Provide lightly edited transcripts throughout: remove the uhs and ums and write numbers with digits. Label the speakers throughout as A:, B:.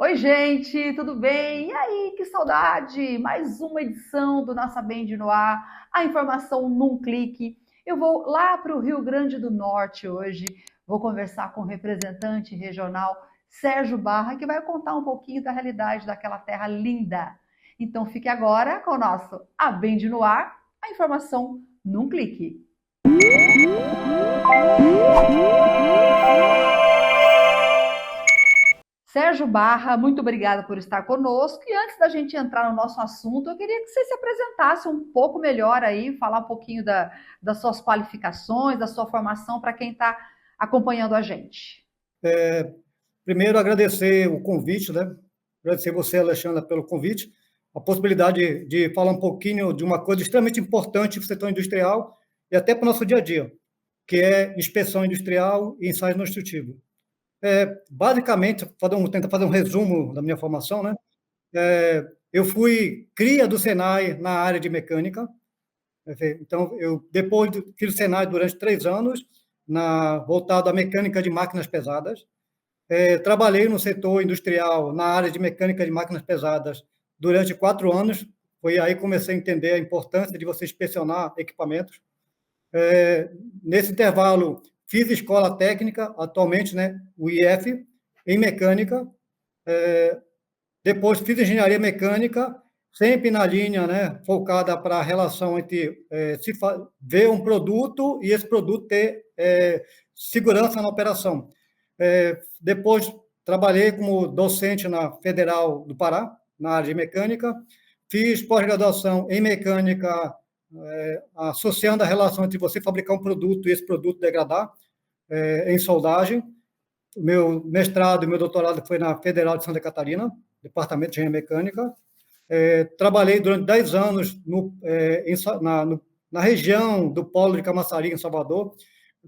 A: Oi, gente, tudo bem? E aí, que saudade! Mais uma edição do Nossa Band no Ar, a informação num clique. Eu vou lá para o Rio Grande do Norte hoje, vou conversar com o representante regional Sérgio Barra, que vai contar um pouquinho da realidade daquela terra linda. Então, fique agora com o nosso A Band no Ar, a informação num clique. Sérgio Barra, muito obrigada por estar conosco. E antes da gente entrar no nosso assunto, eu queria que você se apresentasse um pouco melhor aí, falar um pouquinho das suas qualificações, da sua formação para quem está acompanhando a gente.
B: Primeiro, agradecer o convite, né? Agradecer você, Alexandra, pelo convite, a possibilidade de falar um pouquinho de uma coisa extremamente importante para o setor industrial e até para o nosso dia a dia, que é inspeção industrial e ensaio construtivo. Basicamente, tentar fazer um resumo da minha formação, né? Eu fui cria do Senai na área de mecânica. Então, fiz o Senai durante 3 anos, voltado à mecânica de máquinas pesadas. Trabalhei no setor industrial, na área de mecânica de máquinas pesadas, durante 4 anos. Foi aí que comecei a entender a importância de você inspecionar equipamentos. Nesse intervalo, fiz escola técnica, atualmente, né, o IF, em mecânica. Depois, fiz engenharia mecânica, sempre na linha, né, focada para a relação entre ver um produto e esse produto ter segurança na operação. Depois, trabalhei como docente na Federal do Pará, na área de mecânica. Fiz pós-graduação em mecânica, associando a relação entre você fabricar um produto e esse produto degradar, em soldagem. Meu mestrado e meu doutorado foi na Federal de Santa Catarina, Departamento de Engenharia Mecânica. Trabalhei durante 10 anos na região do Polo de Camaçari, em Salvador,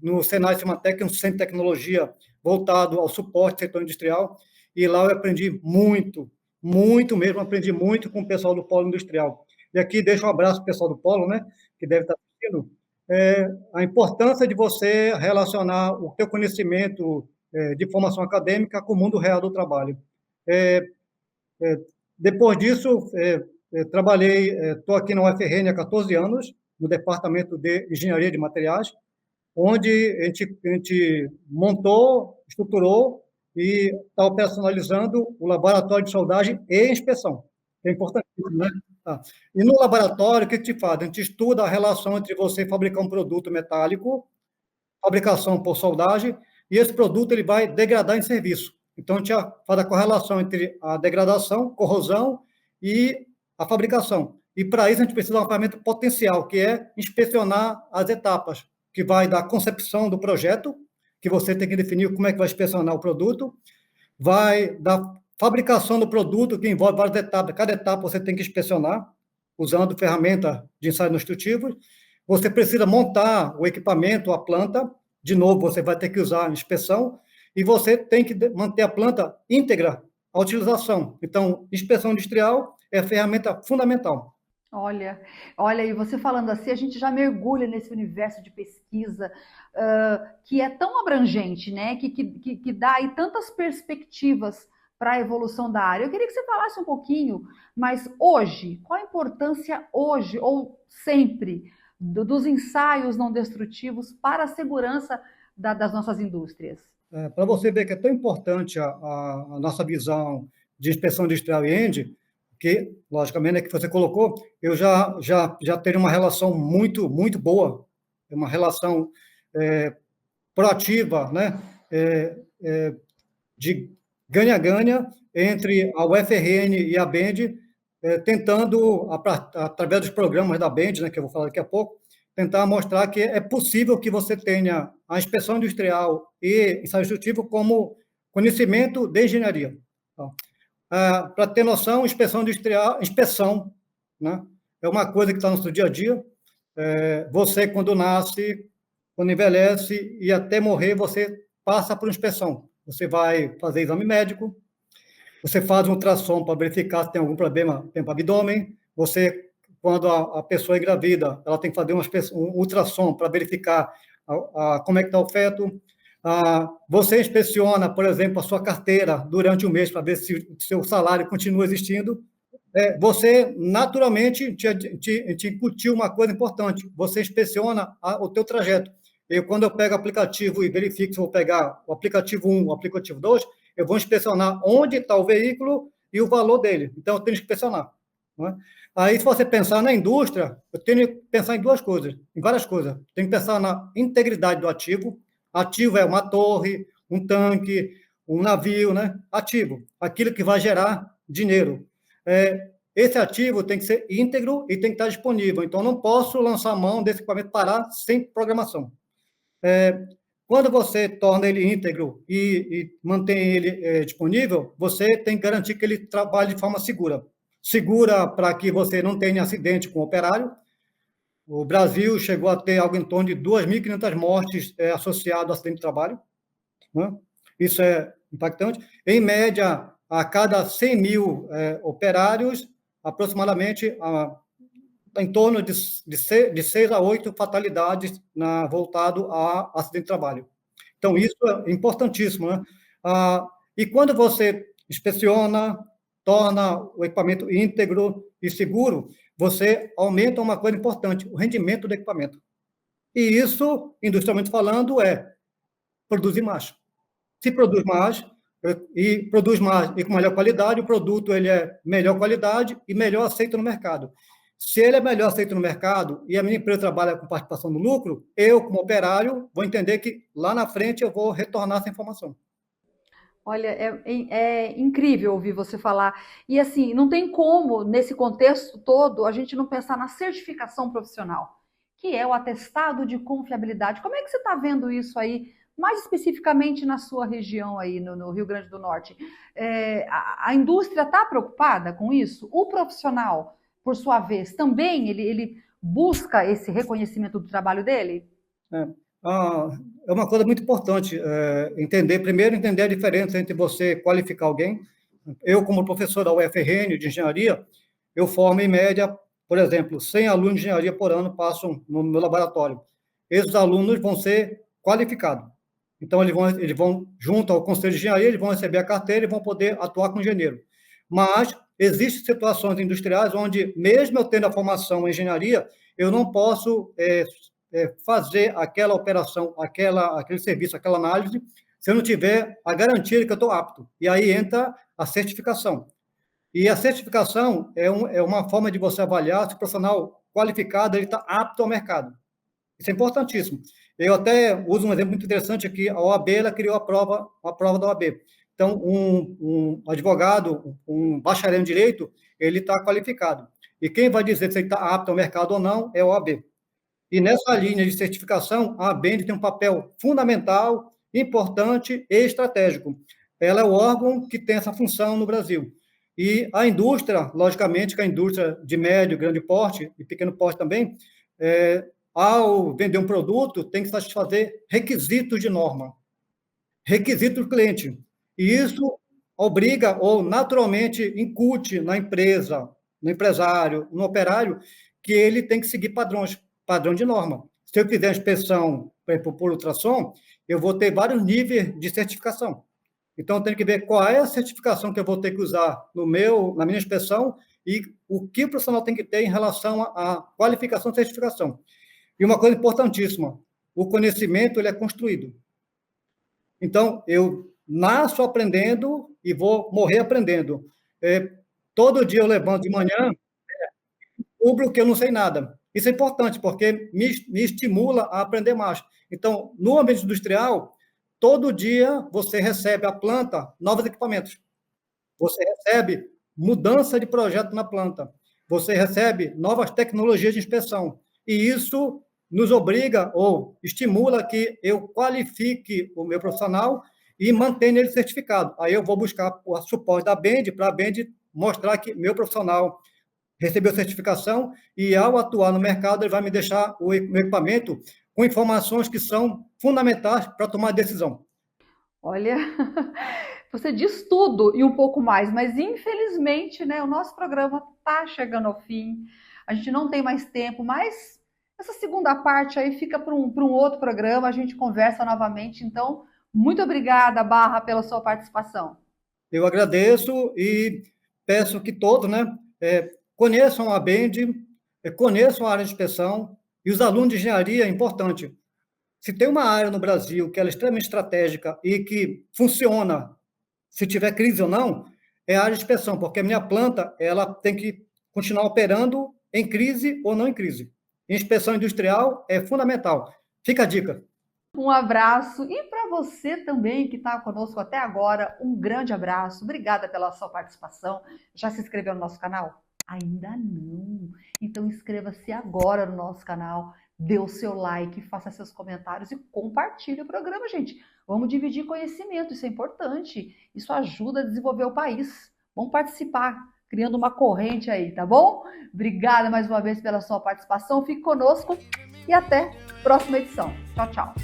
B: no Senai Cimatec, um centro de tecnologia voltado ao suporte do setor industrial, e lá eu aprendi muito, muito mesmo, aprendi muito com o pessoal do Polo Industrial. E aqui deixo um abraço para o pessoal do Polo, né, que deve estar assistindo. A importância de você relacionar o seu conhecimento de formação acadêmica com o mundo real do trabalho. Depois disso, trabalhei, estou aqui na UFRN há 14 anos, no Departamento de Engenharia de Materiais, onde a gente montou, estruturou e está operacionalizando o laboratório de soldagem e inspeção, que é importantíssimo, né? Tá. E no laboratório, o que te faz? A gente estuda a relação entre você fabricar um produto metálico, fabricação por soldagem, e esse produto ele vai degradar em serviço. Então, a gente faz a correlação entre a degradação, corrosão e a fabricação. E, para isso, a gente precisa de uma ferramenta potencial, que é inspecionar as etapas, que vai da concepção do projeto, que você tem que definir como é que vai inspecionar o produto, vai da fabricação do produto, que envolve várias etapas. Cada etapa você tem que inspecionar, usando ferramenta de ensaios instrutivos. Você precisa montar o equipamento, a planta. De novo, você vai ter que usar a inspeção. E você tem que manter a planta íntegra à utilização. Então, inspeção industrial é a ferramenta fundamental.
A: Olha, olha, e você falando assim, a gente já mergulha nesse universo de pesquisa que é tão abrangente, né? Que dá aí tantas perspectivas para a evolução da área. Eu queria que você falasse um pouquinho, mas hoje, qual a importância hoje ou sempre dos ensaios não destrutivos para a segurança das nossas indústrias?
B: Para você ver que é tão importante a nossa visão de inspeção industrial e END, que, logicamente, que você colocou, eu já tenho uma relação muito, muito boa, uma relação proativa, né, de ganha-ganha entre a UFRN e a BEND, tentando, através dos programas da BEND, né, que eu vou falar daqui a pouco, tentar mostrar que é possível que você tenha a inspeção industrial e ensaio instrutivo como conhecimento de engenharia. Então, para ter noção, inspeção industrial, inspeção, né, é uma coisa que está no seu dia a dia. Você, quando nasce, quando envelhece e até morrer, você passa por inspeção. Você vai fazer exame médico, você faz um ultrassom para verificar se tem algum problema no abdômen, você, quando a pessoa é engravida, ela tem que fazer um ultrassom para verificar como é que está o feto. Você inspeciona, por exemplo, a sua carteira durante o mês para ver se o seu salário continua existindo. Você, naturalmente, te incutiu uma coisa importante. Você inspeciona o teu trajeto. Quando eu pego o aplicativo e verifico se vou pegar o aplicativo 1, o aplicativo 2, eu vou inspecionar onde está o veículo e o valor dele. Então, eu tenho que inspecionar. Não é? Aí, se você pensar na indústria, eu tenho que pensar em duas coisas, em várias coisas. Tenho que pensar na integridade do ativo. Ativo é uma torre, um tanque, um navio, né? Ativo, aquilo que vai gerar dinheiro. Esse ativo tem que ser íntegro e tem que estar disponível. Então, não posso lançar a mão desse equipamento parar sem programação. Quando você torna ele íntegro e mantém ele disponível, você tem que garantir que ele trabalhe de forma segura. Segura para que você não tenha acidente com o operário. O Brasil chegou a ter algo em torno de 2.500 mortes associadas ao acidente de trabalho. Né? Isso é impactante. Em média, a cada 100 mil operários, aproximadamente em torno de 6 a 8 fatalidades voltado a acidente de trabalho. Então, isso é importantíssimo. Né? E quando você inspeciona, torna o equipamento íntegro e seguro, você aumenta uma coisa importante, o rendimento do equipamento. E isso, industrialmente falando, é produzir mais. Se produz mais e com melhor qualidade, o produto ele é melhor qualidade e melhor aceito no mercado. Se ele é melhor aceito no mercado e a minha empresa trabalha com participação no lucro, eu, como operário, vou entender que lá na frente eu vou retornar essa informação.
A: Olha, é incrível ouvir você falar. E assim, não tem como, nesse contexto todo, a gente não pensar na certificação profissional, que é o atestado de confiabilidade. Como é que você está vendo isso aí, mais especificamente na sua região aí, no Rio Grande do Norte? A indústria está preocupada com isso? O profissional, por sua vez, também ele busca esse reconhecimento do trabalho dele?
B: É, é uma coisa muito importante primeiro entender a diferença entre você qualificar alguém. Eu, como professor da UFRN de engenharia, eu formo em média, por exemplo, 100 alunos de engenharia por ano passam no meu laboratório. Esses alunos vão ser qualificados. Então, eles vão junto ao conselho de engenharia, eles vão receber a carteira e vão poder atuar com engenheiro. Mas existem situações industriais onde, mesmo eu tendo a formação em engenharia, eu não posso fazer aquela operação, aquele serviço, aquela análise, se eu não tiver a garantia de que eu estou apto. E aí entra a certificação. E a certificação é uma forma de você avaliar se o profissional qualificado está apto ao mercado. Isso é importantíssimo. Eu até uso um exemplo muito interessante aqui. A OAB ela criou a prova da OAB. Então, um advogado, um bacharel em direito, ele está qualificado. E quem vai dizer se ele está apto ao mercado ou não é a OAB. E nessa linha de certificação, a ABEND tem um papel fundamental, importante e estratégico. Ela é o órgão que tem essa função no Brasil. E a indústria, logicamente, que a indústria de médio, grande porte e pequeno porte também, ao vender um produto, tem que satisfazer requisitos de norma, requisitos do cliente. E isso obriga ou naturalmente incute na empresa, no empresário, no operário, que ele tem que seguir padrão de norma. Se eu fizer a inspeção, por exemplo, por ultrassom, eu vou ter vários níveis de certificação. Então, eu tenho que ver qual é a certificação que eu vou ter que usar na minha inspeção e o que o profissional tem que ter em relação à qualificação e certificação. E uma coisa importantíssima, o conhecimento ele é construído. Então, eu nasço aprendendo e vou morrer aprendendo. Todo dia eu levanto de manhã, descubro que eu não sei nada. Isso é importante, porque me estimula a aprender mais. Então, no ambiente industrial, todo dia você recebe a planta novos equipamentos. Você recebe mudança de projeto na planta. Você recebe novas tecnologias de inspeção. E isso nos obriga ou estimula que eu qualifique o meu profissional e mantenha ele certificado. Aí eu vou buscar o suporte da BEND para a BEND mostrar que meu profissional recebeu certificação e, ao atuar no mercado, ele vai me deixar o meu equipamento com informações que são fundamentais para tomar decisão.
A: Olha, você diz tudo e um pouco mais, mas infelizmente, né, o nosso programa está chegando ao fim. A gente não tem mais tempo, mas essa segunda parte aí fica para um outro programa, a gente conversa novamente. Então, Muito obrigada, Barra, pela sua participação.
B: Eu agradeço e peço que todos, né, conheçam a Bend, conheçam a área de inspeção, e os alunos de engenharia é importante. Se tem uma área no Brasil que ela é extremamente estratégica e que funciona, se tiver crise ou não, é a área de inspeção, porque a minha planta ela tem que continuar operando em crise ou não em crise. Inspeção industrial é fundamental. Fica a dica.
A: Um abraço e para você também que está conosco até agora, um grande abraço. Obrigada pela sua participação. Já se inscreveu no nosso canal? Ainda não. Então inscreva-se agora no nosso canal, dê o seu like, faça seus comentários e compartilhe o programa, gente. Vamos dividir conhecimento, isso é importante. Isso ajuda a desenvolver o país. Vamos participar, criando uma corrente aí, tá bom? Obrigada mais uma vez pela sua participação. Fique conosco e até a próxima edição. Tchau, tchau.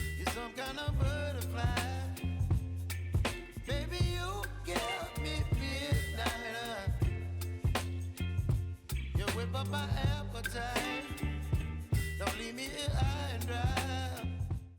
A: My appetite. Don't leave me here high and dry.